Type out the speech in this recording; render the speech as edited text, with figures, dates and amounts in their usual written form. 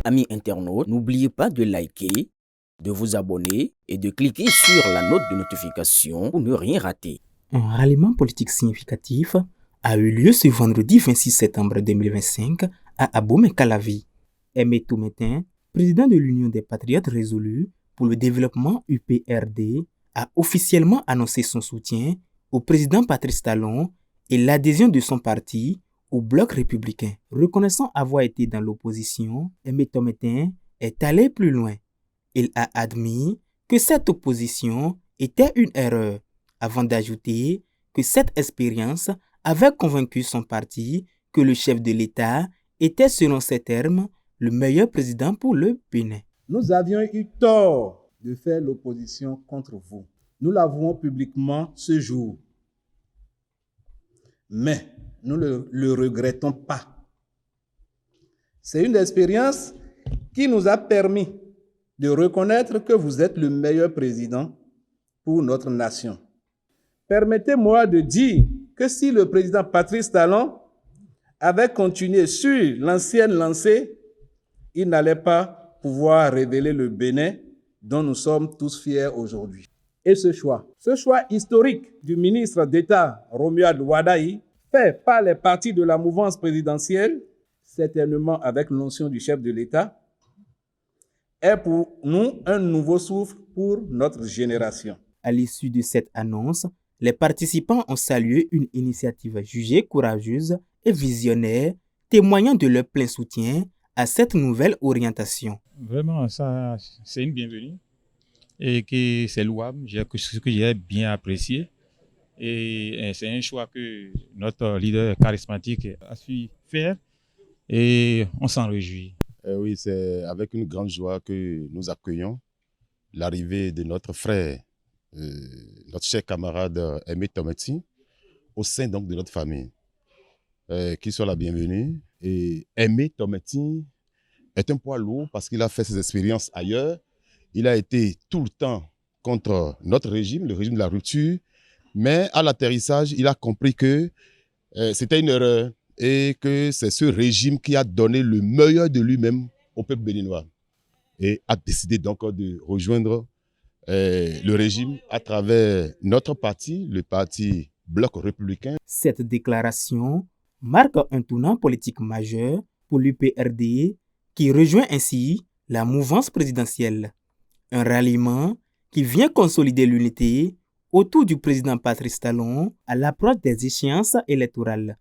Amis internautes, n'oubliez pas de liker, de vous abonner et de cliquer sur la note de notification pour ne rien rater. Un ralliement politique significatif a eu lieu ce vendredi 26 septembre 2025 à Abomey-Calavi. Aimé Toumetin, président de l'Union des Patriotes Résolus pour le développement UPRD, a officiellement annoncé son soutien au président Patrice Talon et l'adhésion de son parti au bloc républicain. Reconnaissant avoir été dans l'opposition, Aimé Toumetin est allé plus loin. Il a admis que cette opposition était une erreur, avant d'ajouter que cette expérience avait convaincu son parti que le chef de l'État était, selon ses termes, le meilleur président pour le Bénin. Nous avions eu tort de faire l'opposition contre vous. Nous l'avouons publiquement ce jour. Mais nous ne le regrettons pas. C'est une expérience qui nous a permis de reconnaître que vous êtes le meilleur président pour notre nation. Permettez-moi de dire que si le président Patrice Talon avait continué sur l'ancienne lancée, il n'allait pas pouvoir révéler le Bénin dont nous sommes tous fiers aujourd'hui. Et ce choix historique du ministre d'État Romuald Wadaï, fait par les partis de la mouvance présidentielle, certainement avec l'onction du chef de l'État, est pour nous un nouveau souffle pour notre génération. À l'issue de cette annonce, les participants ont salué une initiative jugée courageuse et visionnaire, témoignant de leur plein soutien à cette nouvelle orientation. Vraiment, ça, c'est une bienvenue et que c'est louable, ce que j'ai bien apprécié. Et c'est un choix que notre leader charismatique a su faire et on s'en réjouit. Oui, c'est avec une grande joie que nous accueillons l'arrivée de notre frère, notre cher camarade Aimé Toumetin, au sein donc de notre famille. Qu'il soit la bienvenue. Et Aimé Toumetin est un poids lourd parce qu'il a fait ses expériences ailleurs. Il a été tout le temps contre notre régime, le régime de la rupture. Mais à l'atterrissage, il a compris que c'était une erreur et que c'est ce régime qui a donné le meilleur de lui-même au peuple béninois. Et a décidé donc de rejoindre le régime à travers notre parti, le parti Bloc républicain. Cette déclaration marque un tournant politique majeur pour l'UPRD qui rejoint ainsi la mouvance présidentielle. Un ralliement qui vient consolider l'unité autour du président Patrice Talon à l'approche des échéances électorales.